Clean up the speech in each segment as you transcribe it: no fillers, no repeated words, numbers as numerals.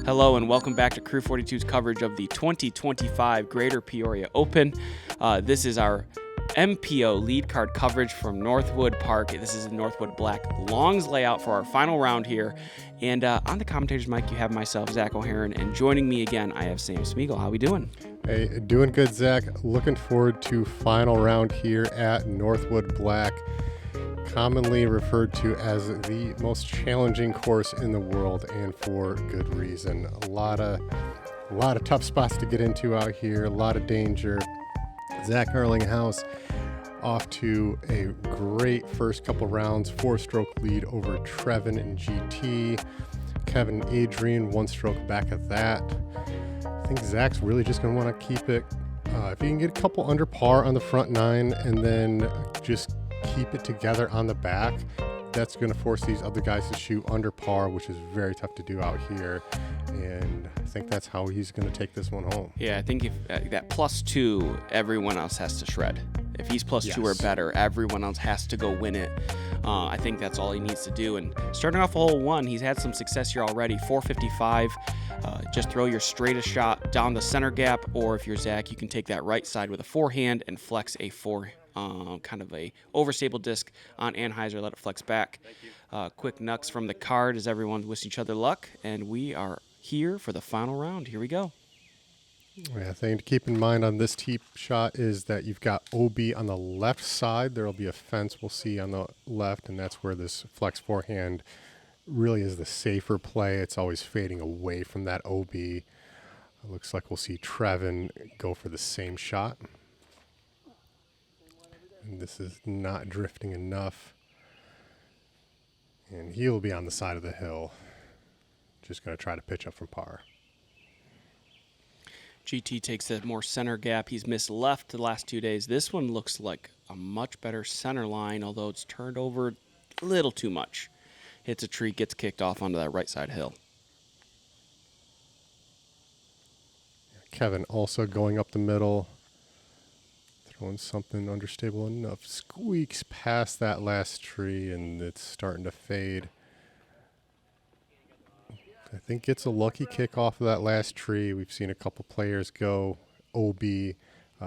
Hello and welcome back to Crew 42's coverage of the 2025 Greater Peoria Open. This is our MPO Lead Card coverage from Northwood Park. This is a Northwood Black Longs layout for our final round here. And on the commentator's mic, you have myself, Zach O'Haron, and joining me again, I have Sam Smigiel. How we doing? Hey, doing good, Zach. Looking forward to final round here at Northwood Black, commonly referred to as the most challenging course in the world, and for good reason. A lot of tough spots to get into out here, a lot of danger. Zach Arlinghaus off to a great first couple rounds, 4-stroke lead over Trevin and GT. Kevin and Adrian, 1 stroke back at that. I think Zach's really just going to want to keep it. If he can get a couple under par on the front 9 and then just keep it together on the back, that's going to force these other guys to shoot under par, which is very tough to do out here. And I think that's how he's going to take this one home. Yeah, I think if that +2, everyone else has to shred. If he's +2 or better, everyone else has to go win it. I think that's all he needs to do. And starting off hole 1, he's had some success here already. 455. Just throw your straightest shot down the center gap, or if you're Zach, you can take that right side with a forehand and flex a kind of a overstable disc on Anheuser, let it flex back. Quick knucks from the card as everyone's wishing each other luck, and we are here for the final round. Here we go. Yeah, thing to keep in mind on this tee shot is that you've got OB on the left side. There will be a fence we'll see on the left, and that's where this flex forehand really is the safer play. It's always fading away from that OB. It looks like we'll see Trevin go for the same shot. And this is not drifting enough. And he'll be on the side of the hill. Just going to try to pitch up from par. GT takes the more center gap. He's missed left the last 2 days. This one looks like a much better center line, although it's turned over a little too much. Hits a tree, gets kicked off onto that right side hill. Kevin also going up the middle. Throwing something understable enough. Squeaks past that last tree, and it's starting to fade. I think gets a lucky kick off of that last tree. We've seen a couple players go OB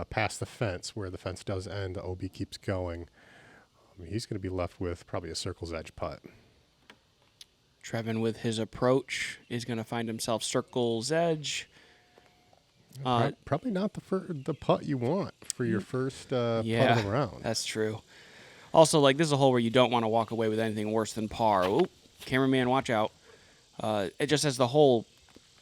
past the fence, where the fence does end. The OB keeps going. He's going to be left with probably a circle's edge putt. Trevin with his approach is going to find himself circle's edge. Probably not the putt you want for your first putt of the round. That's true. Also, this is a hole where you don't want to walk away with anything worse than par. Oh, cameraman, watch out. It just as the hole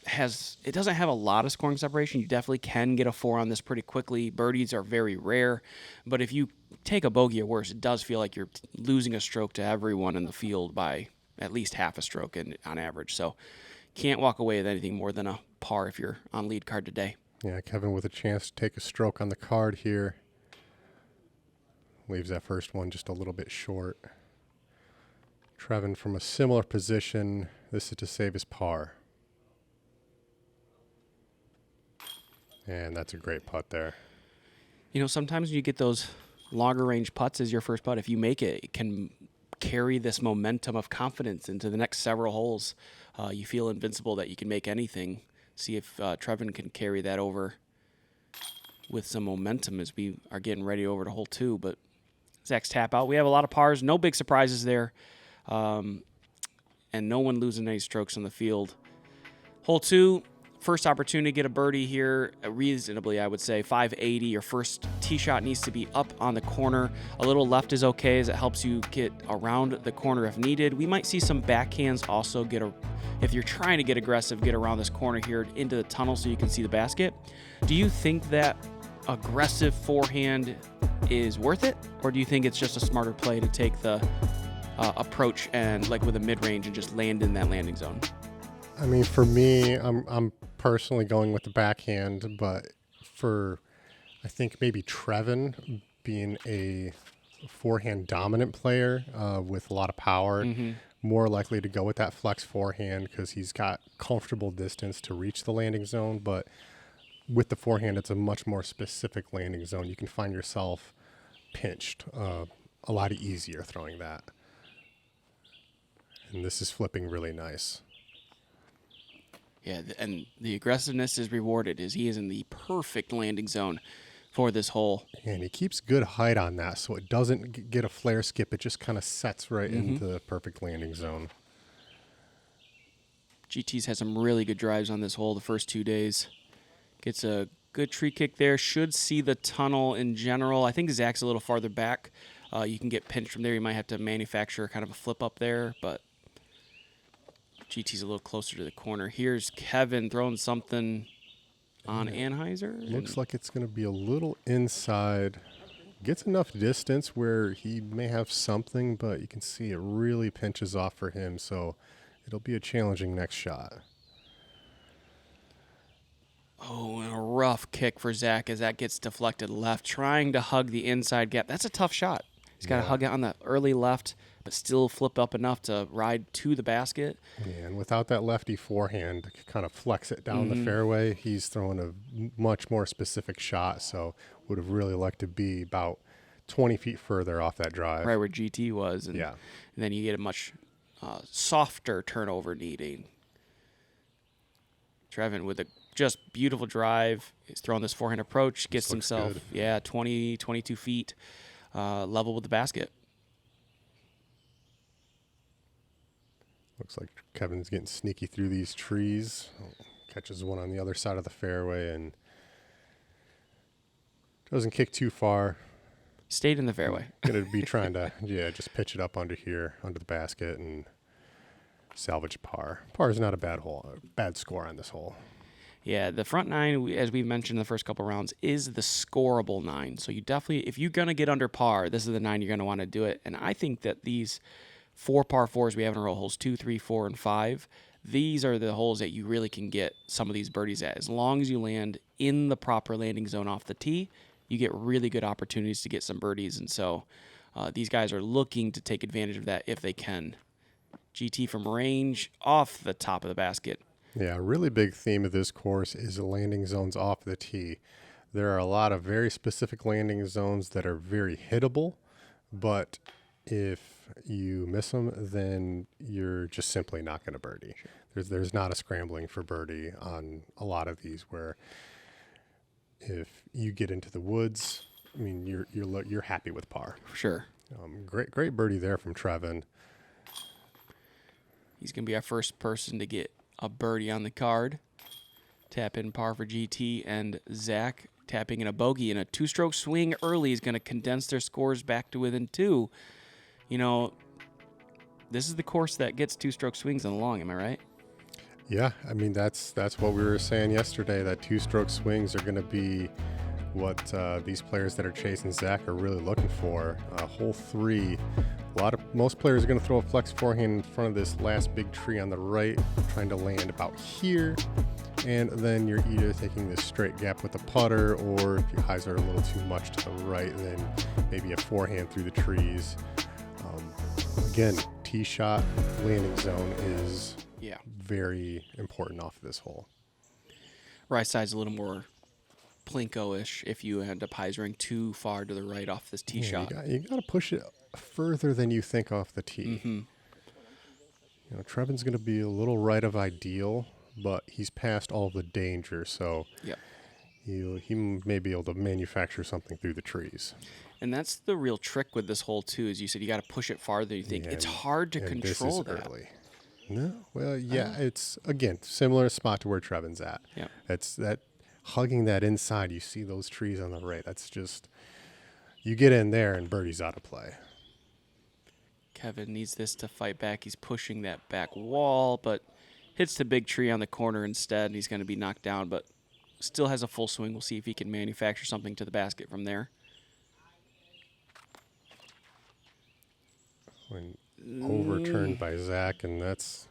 it doesn't have a lot of scoring separation. You definitely can get a 4 on this pretty quickly. Birdies are very rare, but if you take a bogey or worse, it does feel like you're losing a stroke to everyone in the field by at least half a stroke on average. So can't walk away with anything more than a par if you're on lead card today. Yeah, Kevin with a chance to take a stroke on the card here. Leaves that first one just a little bit short. Trevin from a similar position. This is to save his par. And that's a great putt there. You know, sometimes when you get those longer range putts as your first putt, if you make it, it can carry this momentum of confidence into the next several holes. You feel invincible that you can make anything. See if Trevin can carry that over with some momentum as we are getting ready over to hole 2. But Zach's tap out. We have a lot of pars. No big surprises there. And no one losing any strokes on the field. Hole 2, first opportunity to get a birdie here. Reasonably, I would say 580. Your first tee shot needs to be up on the corner. A little left is okay as it helps you get around the corner if needed. We might see some backhands also if you're trying to get aggressive, get around this corner here into the tunnel so you can see the basket. Do you think that aggressive forehand is worth it? Or do you think it's just a smarter play to take the approach and with a mid-range and just land in that landing zone? I mean, for me, I'm personally going with the backhand, but I think maybe Trevin being a forehand dominant player with a lot of power, more likely to go with that flex forehand because he's got comfortable distance to reach the landing zone. But with the forehand, it's a much more specific landing zone. You can find yourself pinched a lot easier throwing that. And this is flipping really nice. Yeah, and the aggressiveness is rewarded as he is in the perfect landing zone for this hole. And he keeps good height on that, so it doesn't get a flare skip. It just kind of sets right into the perfect landing zone. GT's had some really good drives on this hole the first 2 days. Gets a good tree kick there. Should see the tunnel in general. I think Zach's a little farther back. You can get pinched from there. You might have to manufacture kind of a flip up there, but GT's a little closer to the corner. Here's Kevin throwing something on Anheuser. Looks like it's going to be a little inside. Gets enough distance where he may have something, but you can see it really pinches off for him, so it'll be a challenging next shot. Oh, and a rough kick for Zach as that gets deflected left, trying to hug the inside gap. That's a tough shot. He's got to hug it on the early left, but still flip up enough to ride to the basket. Yeah, and without that lefty forehand to kind of flex it down the fairway, he's throwing a much more specific shot, so would have really liked to be about 20 feet further off that drive. Right where GT was. And, Yeah. and then you get a much softer turnover needing. Trevin with a just beautiful drive. He's throwing this forehand approach, gets looks himself, good. 22 feet level with the basket. Looks like Kevin's getting sneaky through these trees. Catches one on the other side of the fairway and doesn't kick too far. Stayed in the fairway. Going to be trying to, just pitch it up under here, under the basket, and salvage par. Par is not a bad score on this hole. Yeah, the front nine, as we mentioned in the first couple rounds, is the scoreable nine. So you definitely, if you're going to get under par, this is the nine you're going to want to do it. And I think that these 4 par 4s we have in a row, holes 2, 3, 4, and 5, these are the holes that you really can get some of these birdies at. As long as you land in the proper landing zone off the tee, you get really good opportunities to get some birdies. And so these guys are looking to take advantage of that if they can. GT from range off the top of the basket. Yeah, a really big theme of this course is the landing zones off the tee. There are a lot of very specific landing zones that are very hittable, but if you miss them, then you're just simply not going to birdie. There's not a scrambling for birdie on a lot of these where if you get into the woods, I mean, you're happy with par. Sure. Great birdie there from Trevin. He's going to be our first person to get a birdie on the card. Tap in par for GT, and Zach tapping in a bogey, and a 2-stroke swing early is going to condense their scores back to within 2. You know, this is the course that gets 2-stroke swings on the long, am I right? Yeah, I mean, that's what we were saying yesterday, that 2-stroke swings are going to be what these players that are chasing Zach are really looking for. Hole 3, most players are going to throw a flex forehand in front of this last big tree on the right, trying to land about here, and then you're either taking this straight gap with a putter, or if your highs are a little too much to the right, then maybe a forehand through the trees. Again, tee shot landing zone is very important off of this hole. Right side's a little more Plinko-ish if you end up hyzering too far to the right off this tee shot. You got to push it further than you think off the tee. Mm-hmm. You know, Trevin's going to be a little right of ideal, but he's past all the danger, so he may be able to manufacture something through the trees. And that's the real trick with this hole too, is you said you got to push it farther than you think. It's hard to control this is that. Early. No, well, it's again similar spot to where Trevin's at. Yeah, it's that hugging that inside. You see those trees on the right. That's just, you get in there and birdie's out of play. Kevin needs this to fight back. He's pushing that back wall, but hits the big tree on the corner instead, and he's going to be knocked down, but still has a full swing. We'll see if he can manufacture something to the basket from there. When overturned by Zach, and that's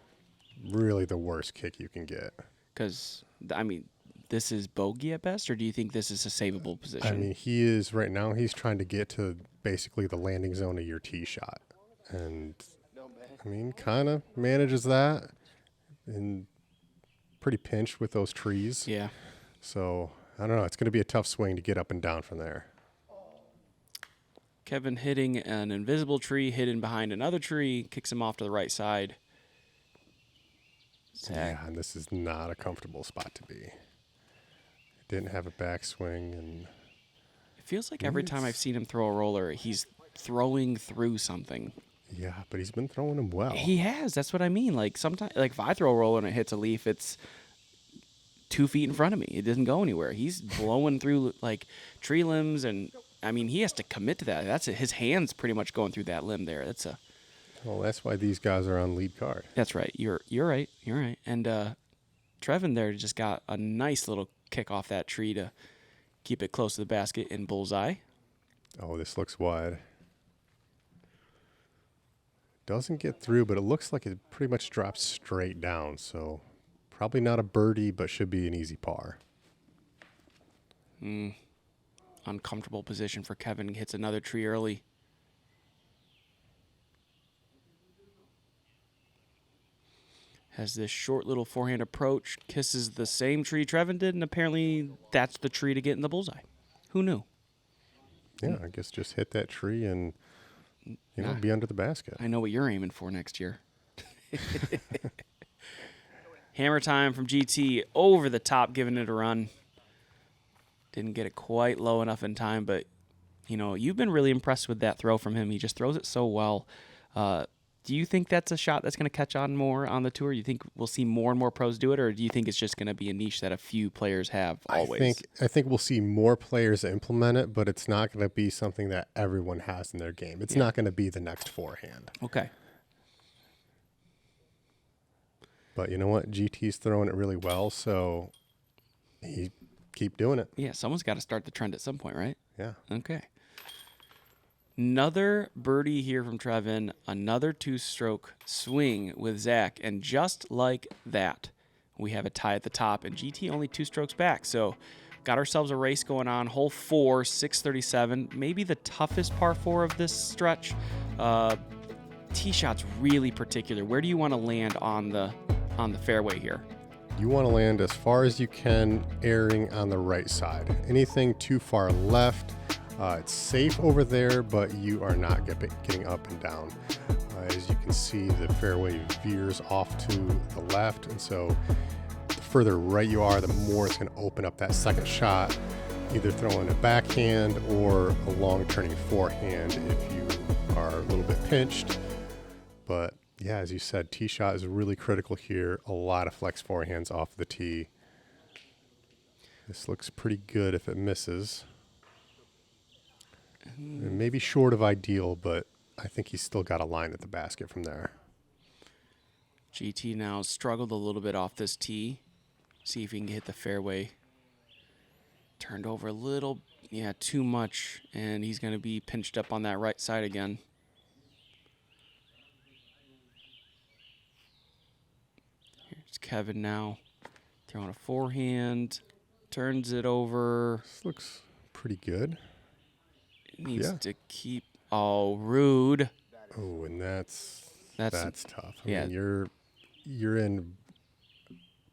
really the worst kick you can get. Because, I mean, this is bogey at best, or do you think this is a savable position? I mean, he is right now, he's trying to get to basically the landing zone of your tee shot. And, I mean, kind of manages that, and pretty pinched with those trees. Yeah. So, I don't know. It's going to be a tough swing to get up and down from there. Kevin hitting an invisible tree hidden behind another tree, kicks him off to the right side. Zach. Yeah, and this is not a comfortable spot to be. Didn't have a backswing, and It feels like every time I've seen him throw a roller, he's throwing through something. yeah, but he's been throwing them well. He has. That's what I mean. Like sometimes, like if I throw a roller and it hits a leaf, it's 2 feet in front of me. It doesn't go anywhere. He's blowing through like tree limbs, and I mean he has to commit to that. That's his hands pretty much going through that limb there. Well, that's why these guys are on lead card. That's right. You're right. You're right. And Trevin there just got a nice little kick off that tree to keep it close to the basket in bullseye. Oh, this looks wide. Doesn't get through, but it looks like it pretty much drops straight down. So probably not a birdie, but should be an easy par. Uncomfortable position for Kevin. Hits another tree early. Has this short little forehand approach, kisses the same tree Trevin did, and apparently that's the tree to get in the bullseye. Who knew? Yeah, I guess just hit that tree and be under the basket. I know what you're aiming for next year. Hammer time from GT, over the top, giving it a run. Didn't get it quite low enough in time, but, you've been really impressed with that throw from him. He just throws it so well. Do you think that's a shot that's going to catch on more on the tour? You think we'll see more and more pros do it, or do you think it's just going to be a niche that a few players have always? I think we'll see more players implement it, but it's not going to be something that everyone has in their game. It's not going to be the next forehand. Okay. But you know what? GT's throwing it really well, so he keep doing it. Yeah, someone's got to start the trend at some point, right? Yeah. Okay. Another birdie here from Trevin, another 2-stroke swing with Zach, and just like that, we have a tie at the top, and GT only 2 strokes back. So got ourselves a race going on. Hole 4, 637, maybe the toughest par 4 of this stretch. Tee shot's really particular. Where do you want to land on the fairway here? You want to land as far as you can, airing on the right side. Anything too far left, it's safe over there, but you are not getting up and down. As you can see, the fairway veers off to the left, and so the further right you are, the more it's going to open up that second shot, either throwing a backhand or a long turning forehand if you are a little bit pinched. But yeah, as you said, tee shot is really critical here. A lot of flex forehands off the tee. This looks pretty good if it misses. And maybe short of ideal, but I think he's still got a line at the basket from there. GT now struggled a little bit off this tee. See if he can hit the fairway. Turned over a little, too much, and he's going to be pinched up on that right side again. Here's Kevin now, throwing a forehand, turns it over. This looks pretty good. Needs to keep. Oh, rude. Oh, and that's tough. I mean, you're in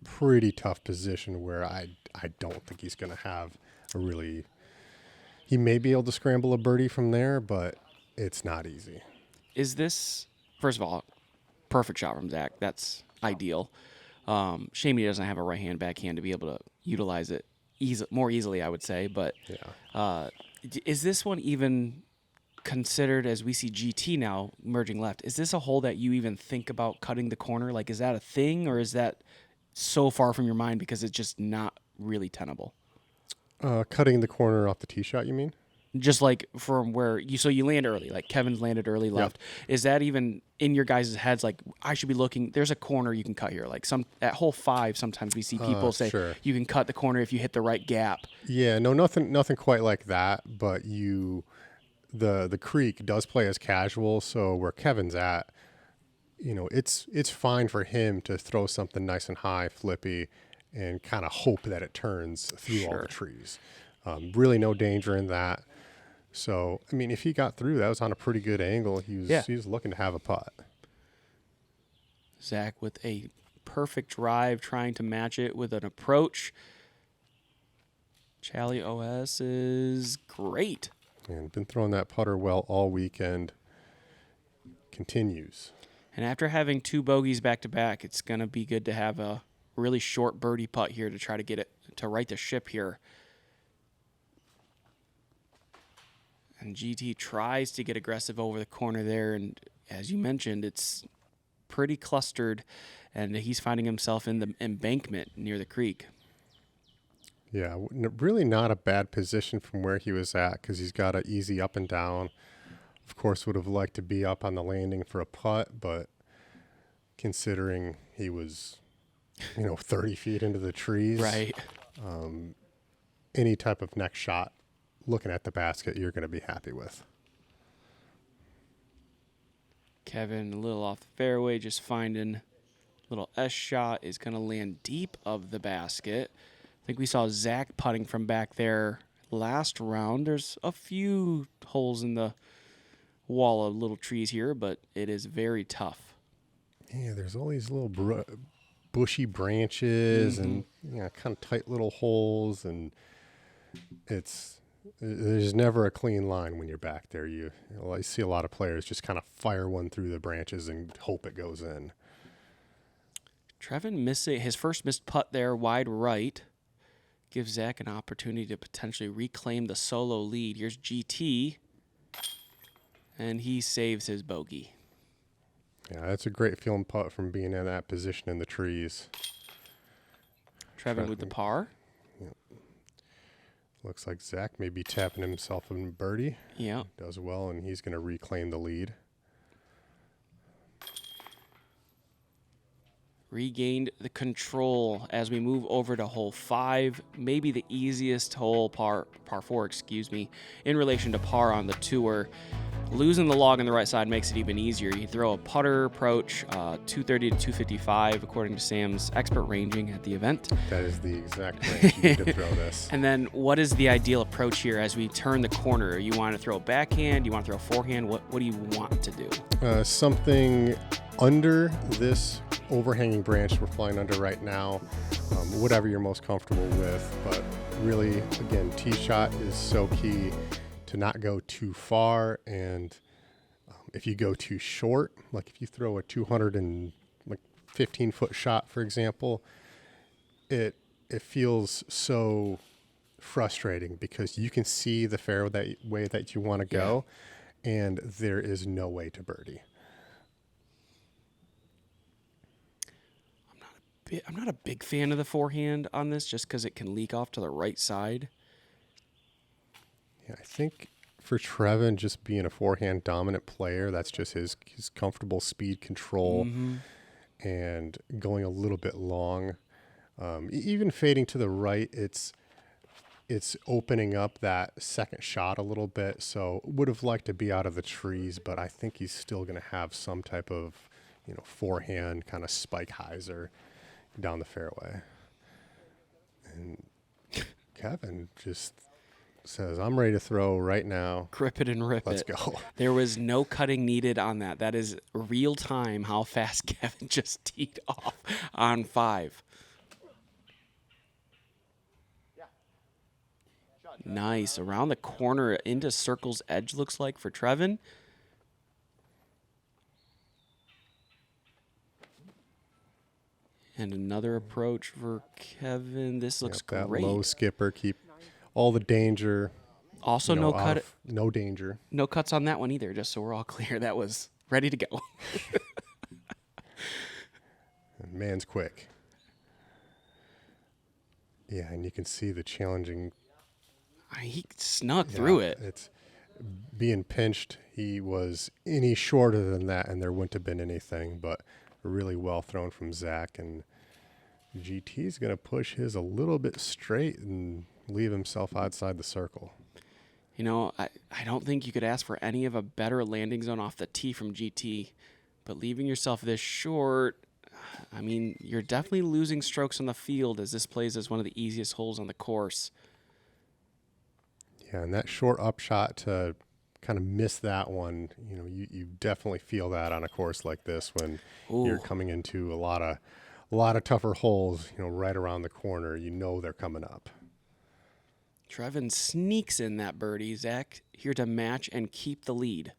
pretty tough position where I don't think he's going to have a really. He may be able to scramble a birdie from there, but it's not easy. Is this, first of all, perfect shot from Zach? That's ideal. Shame he doesn't have a right hand backhand to be able to utilize it more easily, I would say. But is this one even considered, as we see GT now merging left, is this a hole that you even think about cutting the corner? Like, is that a thing, or is that so far from your mind because it's just not really tenable? Cutting the corner off the tee shot, you mean? Just like from where you land early, like Kevin's landed early left. Yep. Is that even in your guys' heads? Like, I should be looking, there's a corner you can cut here. Like at hole 5, sometimes we see people say you can cut the corner if you hit the right gap. Yeah, no, nothing quite like that. But the creek does play as casual. So where Kevin's at, it's fine for him to throw something nice and high, flippy, and kind of hope that it turns through all the trees. Really no danger in that. So, I mean, if he got through, that was on a pretty good angle. He was looking to have a putt. Zach with a perfect drive, trying to match it with an approach. Chally OS is great. And been throwing that putter well all weekend. Continues. And after having 2 bogeys back-to-back, it's going to be good to have a really short birdie putt here to try to get it to right the ship here. And GT tries to get aggressive over the corner there, and as you mentioned, it's pretty clustered, and he's finding himself in the embankment near the creek. Yeah, really not a bad position from where he was at because he's got an easy up and down. Of course, would have liked to be up on the landing for a putt, but considering he was, 30 feet into the trees, Right. Any type of next shot, looking at the basket, you're going to be happy with. Kevin a little off the fairway, just finding a little S shot, is going to land deep of the basket. I think we saw Zach putting from back there last round. There's a few holes in the wall of little trees here, but it is very tough. Yeah, there's all these little bushy branches and kind of tight little holes, and there's never a clean line when you're back there. I see a lot of players just kind of fire one through the branches and hope it goes in. Trevin missing his first missed putt there, wide right. Gives Zach an opportunity to potentially reclaim the solo lead. Here's GT, and he saves his bogey. Yeah, that's a great feeling putt from being in that position in the trees. Trevin with the par. Yep. Looks like Zach may be tapping himself in birdie. Yeah. Does well, and he's going to reclaim the lead. Regained the control as we move over to hole 5, maybe the easiest hole, par 4, in relation to par on the tour. Losing the log on the right side makes it even easier. You throw a putter approach, 230 to 255, according to Sam's expert ranging at the event. That is the exact range you need to throw this. And then what is the ideal approach here as we turn the corner? You want to throw a backhand? You want to throw a forehand? What do you want to do? Something under this overhanging branch we're flying under right now, whatever you're most comfortable with. But really, again, tee shot is so key to not go too far. And if you go too short, like if you throw a 215-foot shot, for example, it feels so frustrating because you can see the fairway that you want to go, and there is no way to birdie. I'm not a big fan of the forehand on this just because it can leak off to the right side. Yeah, I think for Trevin, just being a forehand dominant player, that's just his comfortable speed control and going a little bit long. Even fading to the right, it's opening up that second shot a little bit. So would have liked to be out of the trees, but I think he's still going to have some type of forehand kind of spike hyzer down the fairway. And Kevin just says, I'm ready to throw right now. Grip it and rip Let's it. go. There was no cutting needed on that. That is real time how fast Kevin just teed off on 5. Nice. Around the corner into circle's edge, looks like, for Trevin. And another approach for Kevin. This looks That great. low skipper, keep all the danger. Also, no cut. No danger. No cuts on that one either, just so we're all clear. That was ready to go. Man's quick. Yeah, and you can see the challenging. He snuck through it. It's being pinched. He was any shorter than that, and there wouldn't have been anything, but really well thrown from Zach. And GT's going to push his a little bit straight and leave himself outside the circle. I don't think you could ask for any of a better landing zone off the tee from GT, but leaving yourself this short, I mean, you're definitely losing strokes on the field as this plays as one of the easiest holes on the course. Yeah, and that short upshot to kind of miss that one, you definitely feel that on a course like this when you're coming into a lot of tougher holes, right around the corner. They're coming up. Trevin sneaks in that birdie. Zach here to match and keep the lead.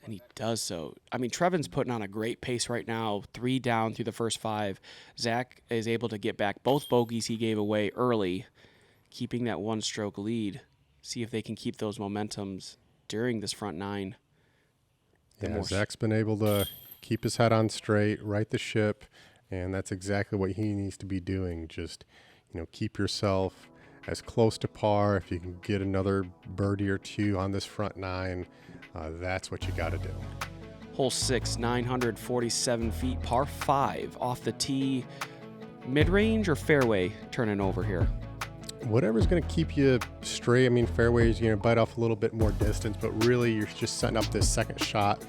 And he does so. I mean, Trevin's putting on a great pace right now. 3 down through the first 5. Zach is able to get back both bogeys he gave away early, keeping that 1-stroke lead. See if they can keep those momentums during this front 9. Yeah, Zach's been able to keep his head on straight, right the ship, and that's exactly what he needs to be doing. Just, keep yourself as close to par. If you can get another birdie or 2 on this front 9, that's what you got to do. Hole 6, 947 feet, par 5, off the tee, mid-range or fairway turning over here? Whatever's going to keep you straight. I mean, fairway is going to bite off a little bit more distance, but really you're just setting up this second shot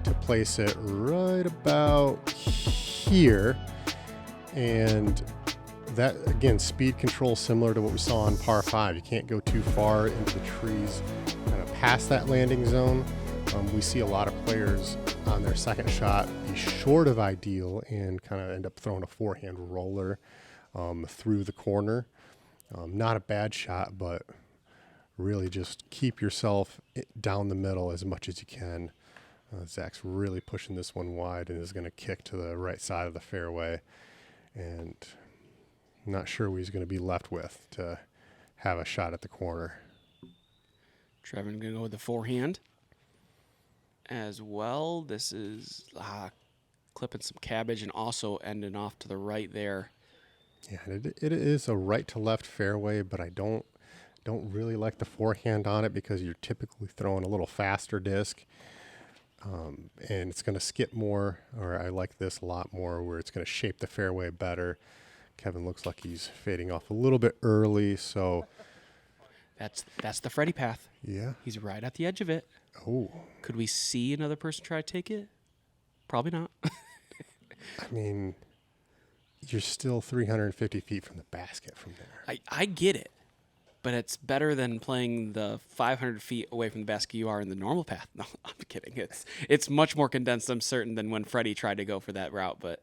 to place it right about here. And that, again, speed control similar to what we saw on par 5. You can't go too far into the trees kind of past that landing zone. We see a lot of players on their second shot be short of ideal and kind of end up throwing a forehand roller through the corner. Not a bad shot, but really just keep yourself down the middle as much as you can. Zach's really pushing this one wide and is going to kick to the right side of the fairway. And not sure what he's going to be left with to have a shot at the corner. Trevin going to go with the forehand as well. This is clipping some cabbage and also ending off to the right there. Yeah, it is a right to left fairway, but I don't really like the forehand on it because you're typically throwing a little faster disc, and it's going to skip more. Or I like this a lot more, where it's going to shape the fairway better. Kevin looks like he's fading off a little bit early, so that's the Freddie path. Yeah, he's right at the edge of it. Oh, could we see another person try to take it? Probably not. I mean, you're still 350 feet from the basket from there. I get it, but it's better than playing the 500 feet away from the basket you are in the normal path. No, I'm kidding. It's much more condensed, I'm certain, than when Freddie tried to go for that route, but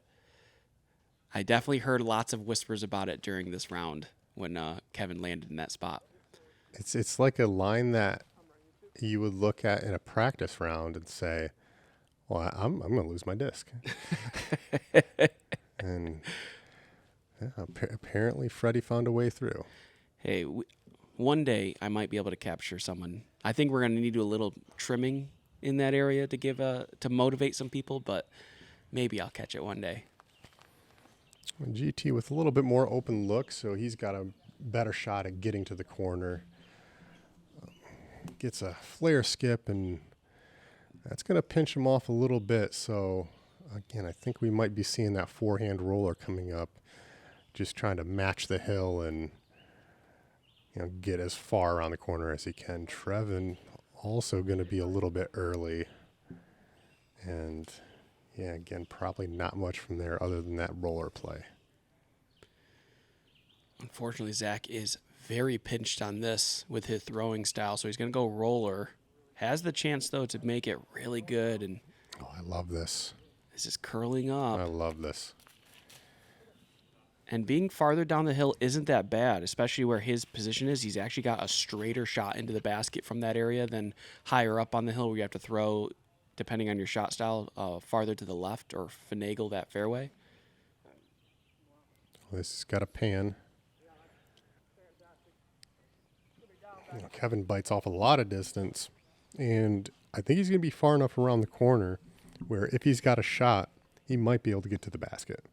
I definitely heard lots of whispers about it during this round when Kevin landed in that spot. It's like a line that you would look at in a practice round and say, well, I'm going to lose my disc. And yeah, apparently Freddie found a way through. Hey, one day I might be able to capture someone. I think we're going to need to do a little trimming in that area to to motivate some people, but maybe I'll catch it one day. GT with a little bit more open look, so he's got a better shot at getting to the corner. Gets a flare skip, and that's going to pinch him off a little bit. So, again, I think we might be seeing that forehand roller coming up, just trying to match the hill and get as far around the corner as he can. Trevin also going to be a little bit early. And, yeah, again, probably not much from there other than that roller play. Unfortunately, Zach is very pinched on this with his throwing style, so he's going to go roller. Has the chance, though, to make it really good. And oh, I love this. This is curling up. I love this. And being farther down the hill isn't that bad, especially where his position is. He's actually got a straighter shot into the basket from that area than higher up on the hill where you have to throw, depending on your shot style, farther to the left or finagle that fairway. This has got a pan. Kevin bites off a lot of distance, and I think he's going to be far enough around the corner where if he's got a shot, he might be able to get to the basket.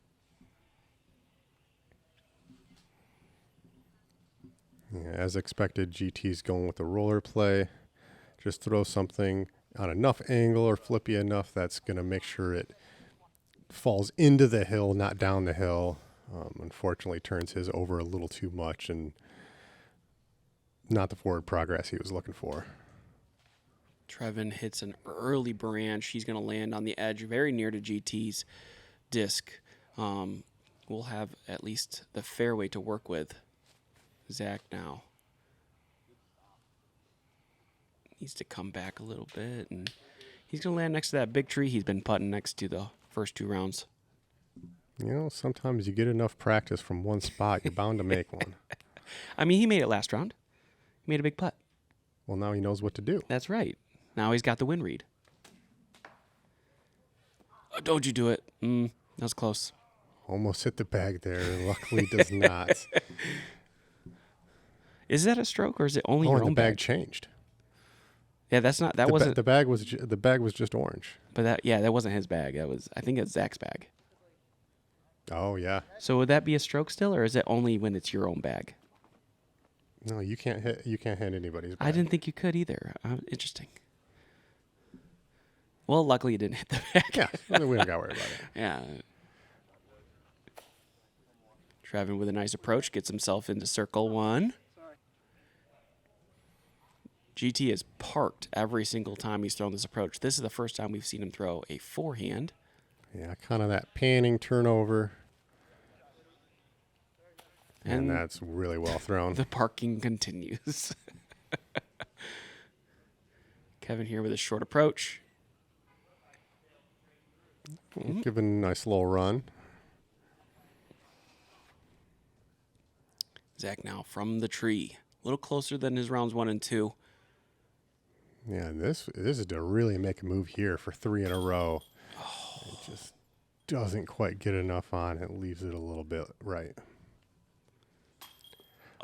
Yeah, as expected, GT's going with the roller play. Just throw something on enough angle or flippy enough that's going to make sure it falls into the hill, not down the hill. Unfortunately, turns his over a little too much and not the forward progress he was looking for. Trevin hits an early branch. He's going to land on the edge very near to GT's disc. We'll have at least the fairway to work with. Zach now needs to come back a little bit, and he's going to land next to that big tree he's been putting next to the first 2 rounds. Sometimes you get enough practice from one spot, you're bound to make one. I mean, he made it last round. He made a big putt. Well, now he knows what to do. That's right. Now he's got the win read. Oh, don't you do it. That was close. Almost hit the bag there. Luckily does not. Is that a stroke or is it only your And own the bag bag? changed. Yeah, that's not. That wasn't. The bag was just orange. But that wasn't his bag. I think it's Zach's bag. Oh yeah. So would that be a stroke still, or is it only when it's your own bag? No, you can't hit anybody's bag. I didn't think you could either. Interesting. Well, luckily you didn't hit the bag. Yeah, we don't got to worry about it. Yeah. Trevin with a nice approach gets himself into circle one. GT is parked every single time he's thrown this approach. This is the first time we've seen him throw a forehand. Yeah, kind of that panning turnover. And that's really well thrown. The parking continues. Kevin here with a short approach. Give it a nice little run. Zach now from the tree. A little closer than his rounds 1 and 2. Yeah, this is to really make a move here for 3 in a row. It just doesn't quite get enough on it. Leaves it a little bit right.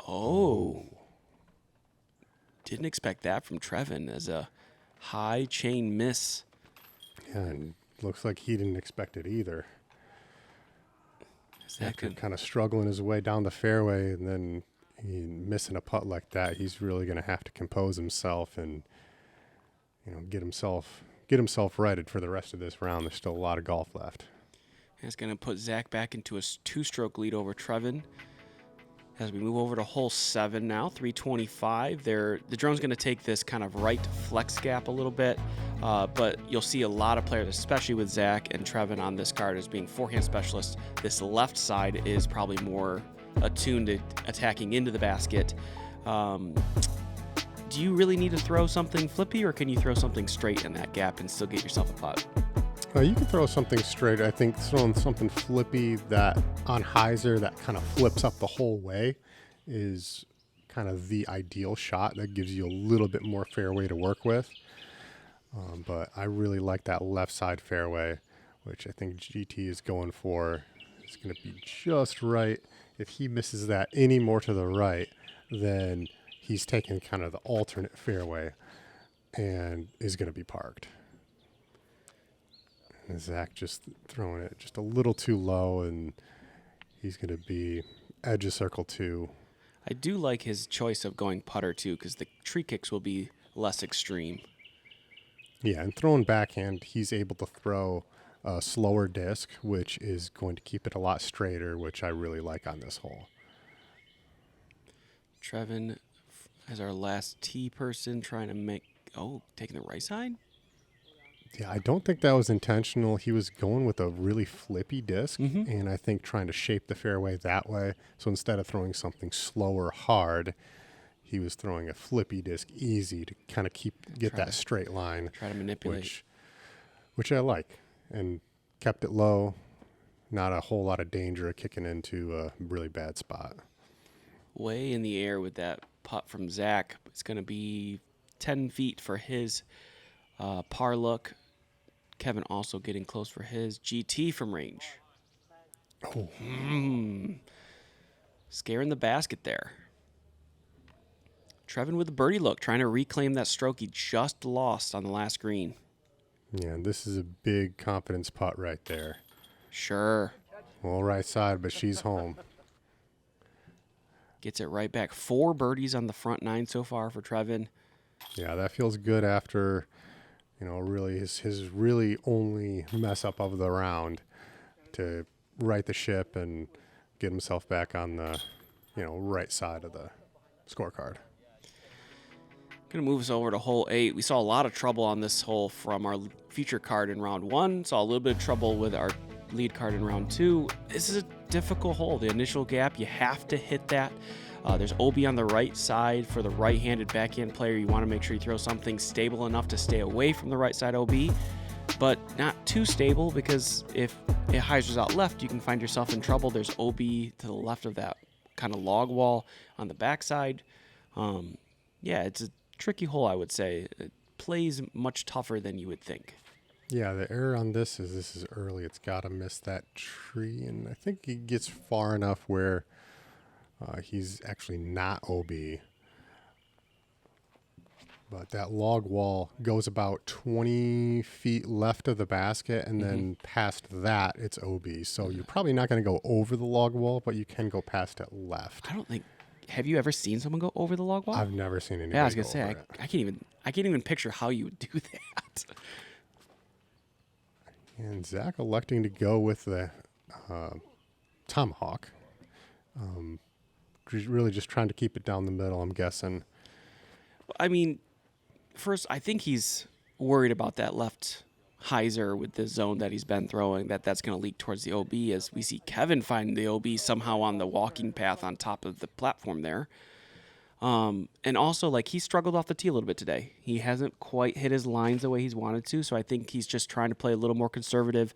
Oh. Didn't expect that from Trevin as a high chain miss. Yeah, and looks like he didn't expect it either. After kind of struggling his way down the fairway and then missing a putt like that, he's really going to have to compose himself and get himself righted for the rest of this round. There's still a lot of golf left. That's going to put Zach back into a 2-stroke lead over Trevin. As we move over to hole 7 now, 325. The drone's going to take this kind of right flex gap a little bit, but you'll see a lot of players, especially with Zach and Trevin on this card as being forehand specialists. This left side is probably more attuned to attacking into the basket. Do you really need to throw something flippy, or can you throw something straight in that gap and still get yourself a putt? You can throw something straight. I think throwing something flippy that on hyzer that kind of flips up the whole way is kind of the ideal shot. That gives you a little bit more fairway to work with. But I really like that left side fairway, which I think GT is going for. It's going to be just right. If he misses that any more to the right, then he's taking kind of the alternate fairway and is going to be parked. And Zach just throwing it just a little too low, and he's going to be edge of circle 2. I do like his choice of going putter, too, because the tree kicks will be less extreme. Yeah, and throwing backhand, he's able to throw a slower disc, which is going to keep it a lot straighter, which I really like on this hole. Trevin as our last tee person trying to taking the right side? Yeah, I don't think that was intentional. He was going with a really flippy disc, and I think trying to shape the fairway that way. So instead of throwing something slower hard, he was throwing a flippy disc easy to kind of get that straight line. Try to manipulate. Which I like, and kept it low. Not a whole lot of danger of kicking into a really bad spot. Way in the air with that putt from Zach. It's going to be 10 feet for his par look. Kevin also getting close for his GT from range. Oh. Scaring the basket there. Trevin with the birdie look, trying to reclaim that stroke he just lost on the last green. Yeah, this is a big confidence putt right there. Sure. Well, right side, but she's home. Gets it right back. 4 birdies on the front 9 so far for Trevin. Yeah, that feels good after, really his really only mess up of the round to right the ship and get himself back on the, right side of the scorecard. Going to move us over to hole 8. We saw a lot of trouble on this hole from our feature card in round 1. Saw a little bit of trouble with our lead card in round 2. This is a difficult hole. The initial gap, you have to hit that. There's OB on the right side for the right-handed backhand player. You want to make sure you throw something stable enough to stay away from the right side OB, but not too stable, because if it hyzers out left, you can find yourself in trouble. There's OB to the left of that kind of log wall on the backside. It's a tricky hole, I would say. It plays much tougher than you would think. Yeah, the error on this is early. It's got to miss that tree, and I think he gets far enough where he's actually not OB. But that log wall goes about 20 feet left of the basket, and then past that, it's OB. So you're probably not going to go over the log wall, but you can go past it left. I don't think. Have you ever seen someone go over the log wall? I've never seen anybody. Yeah, I was gonna go say over it. I can't even picture how you would do that. And Zach electing to go with the tomahawk. Really just trying to keep it down the middle, I'm guessing. I mean, first, I think he's worried about that left hyzer with the zone that he's been throwing, that's going to leak towards the OB, as we see Kevin find the OB somehow on the walking path on top of the platform there. And also, like, he struggled off the tee a little bit today. He hasn't quite hit his lines the way he's wanted to, so I think he's just trying to play a little more conservative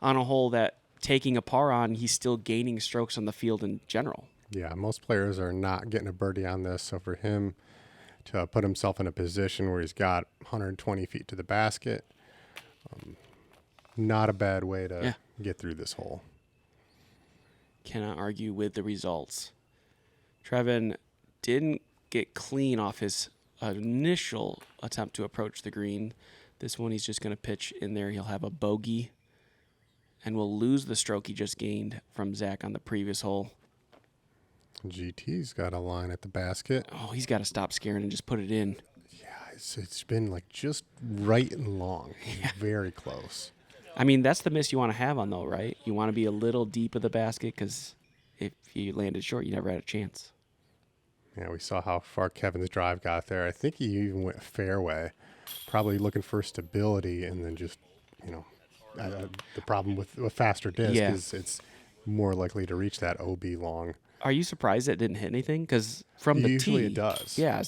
on a hole that, taking a par on, he's still gaining strokes on the field in general. Yeah, most players are not getting a birdie on this, so for him to put himself in a position where he's got 120 feet to the basket, not a bad way to get through this hole. Cannot argue with the results. Trevin didn't get clean off his initial attempt to approach the green. This one he's just going to pitch in there. He'll have a bogey and will lose the stroke he just gained from Zach on the previous hole. GT's got a line at the basket. Oh, he's got to stop scaring and just put it in. Yeah, it's been like just right and long. Very close. I mean, that's the miss you want to have on, though, right? You want to be a little deep of the basket, because if you landed short, you never had a chance. Yeah, we saw how far Kevin's drive got there. I think he even went fairway, probably looking for stability, and then just, the problem with a faster disc is it's more likely to reach that OB long. Are you surprised it didn't hit anything? Because from the Usually tee, it does. Yeah,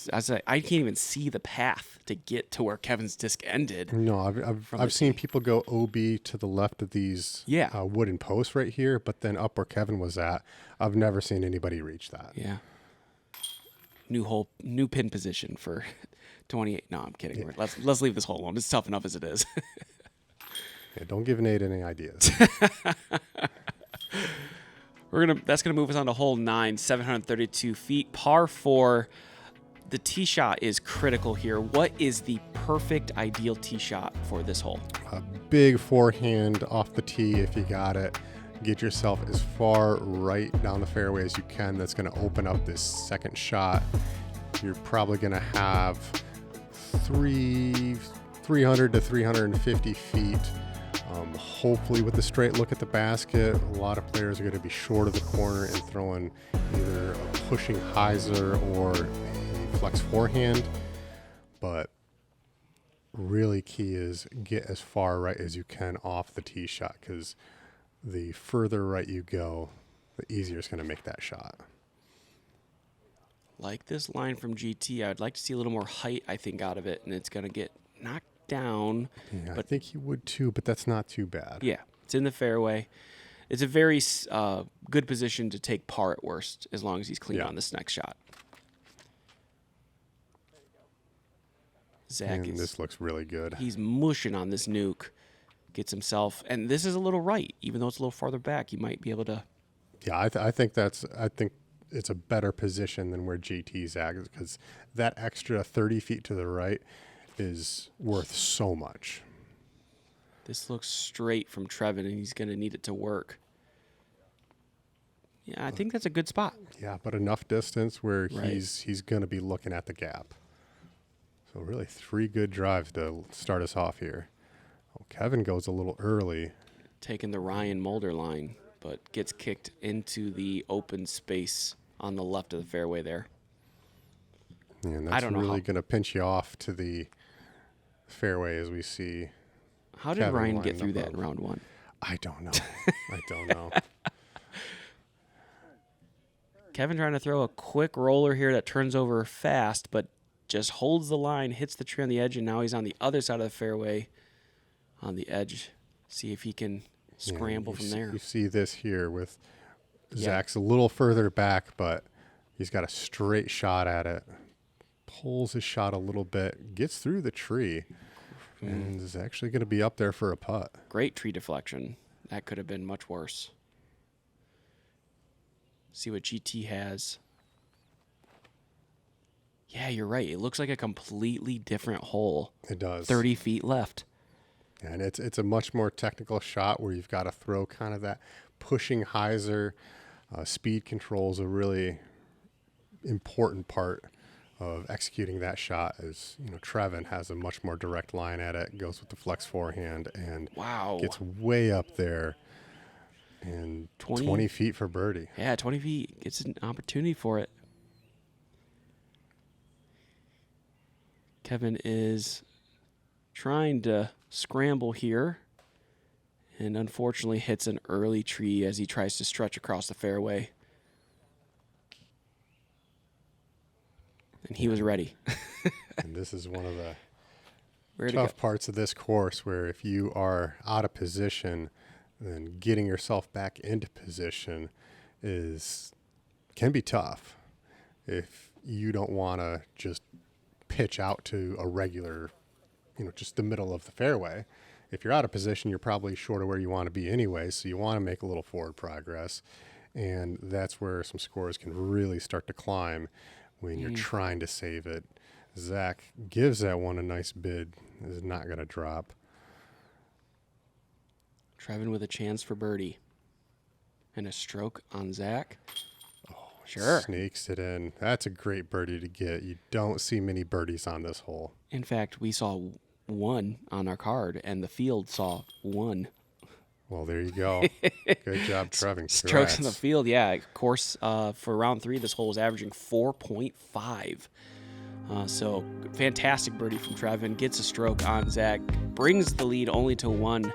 I can't even see the path to get to where Kevin's disc ended. No, I've seen people go OB to the left of these wooden posts right here, but then up where Kevin was at, I've never seen anybody reach that. Yeah. New pin position for 28. No, I'm kidding. Yeah. Let's leave this hole alone. It's tough enough as it is. Yeah, don't give Nate any ideas. That's gonna move us on to hole 9, 732 feet, par 4. The tee shot is critical here. What is the perfect ideal tee shot for this hole? A big forehand off the tee if you got it. Get yourself as far right down the fairway as you can. That's going to open up this second shot. You're probably going to have 300 to 350 feet. Hopefully with a straight look at the basket. A lot of players are going to be short of the corner and throwing either a pushing hyzer or a flex forehand. But really key is get as far right as you can off the tee shot, because the further right you go, the easier it's going to make that shot. Like this line from GT, I'd like to see a little more height, I think, out of it, and it's going to get knocked down. Yeah, but I think he would too, but that's not too bad. Yeah, it's in the fairway. It's a very good position to take par at worst, as long as he's clean on this next shot. This looks really good. He's mushing on this nuke. Gets himself, and this is a little right, even though it's a little farther back. You might be able to. Yeah, I think it's a better position than where GT's at, because that extra 30 feet to the right is worth so much. This looks straight from Trevin, and he's going to need it to work. Yeah, I think that's a good spot. Yeah, but enough distance where he's going to be looking at the gap. So really 3 good drives to start us off here. Kevin goes a little early. Taking the Ryan Mulder line, but gets kicked into the open space on the left of the fairway there. Yeah, and that's really going to pinch you off to the fairway, as we see. How did Ryan get through that in round 1? I don't know. Kevin trying to throw a quick roller here that turns over fast, but just holds the line, hits the tree on the edge, and now he's on the other side of the fairway. On the edge, see if he can scramble from there. You see this here with Zach's a little further back, but he's got a straight shot at it. Pulls his shot a little bit, gets through the tree. and is actually going to be up there for a putt. Great tree deflection. That could have been much worse. See what GT has. Yeah, you're right. It looks like a completely different hole. It does. 30 feet left. And it's a much more technical shot where you've got to throw kind of that pushing hyzer. Speed control is a really important part of executing that shot. As you know, Trevin has a much more direct line at it, goes with the flex forehand, and gets way up there. And 20 feet for birdie. Yeah, 20 feet. Gets an opportunity for it. Kevin is trying to scramble here and unfortunately hits an early tree as he tries to stretch across the fairway. And he was ready. And this is one of the tough parts of this course, where if you are out of position, then getting yourself back into position can be tough if you don't want to just pitch out to a regular, just the middle of the fairway. If you're out of position, you're probably short of where you want to be anyway, so you want to make a little forward progress, and that's where some scores can really start to climb when you're trying to save it. Zach gives that one a nice bid. Is not going to drop. Trevin with a chance for birdie. And a stroke on Zach. Oh, sure. Sneaks it in. That's a great birdie to get. You don't see many birdies on this hole. In fact, we saw one on our card, and the field saw one. Well, there you go. Good job, Trevin. Strokes in the field, yeah. Of course, for round 3, this hole was averaging 4.5. So fantastic birdie from Trevin. Gets a stroke on Zach. Brings the lead only to 1.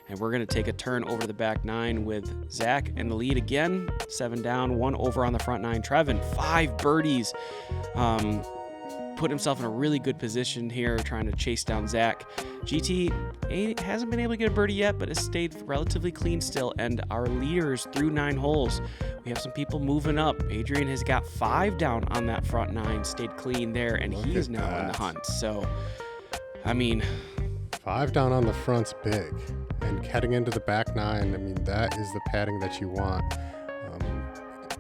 And we're going to take a turn over to the back 9 with Zach in the lead again. 7 down, 1 over on the front 9. Trevin, 5 birdies. Put himself in a really good position here, trying to chase down Zach. GT hasn't been able to get a birdie yet, but has stayed relatively clean still. And our leaders through 9 holes, we have some people moving up. Adrian has got 5 down on that front 9, stayed clean there, and he is now in the hunt. So, 5 down on the front's big. And heading into the back 9, that is the padding that you want.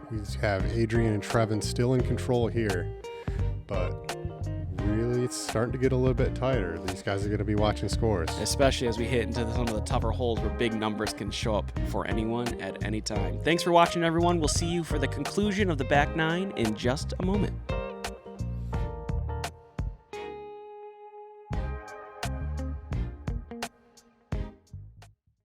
We have Adrian and Trevin still in control here, but really it's starting to get a little bit tighter. These guys are going to be watching scores. Especially as we hit into some of the tougher holes where big numbers can show up for anyone at any time. Thanks for watching, everyone. We'll see you for the conclusion of the back 9 in just a moment.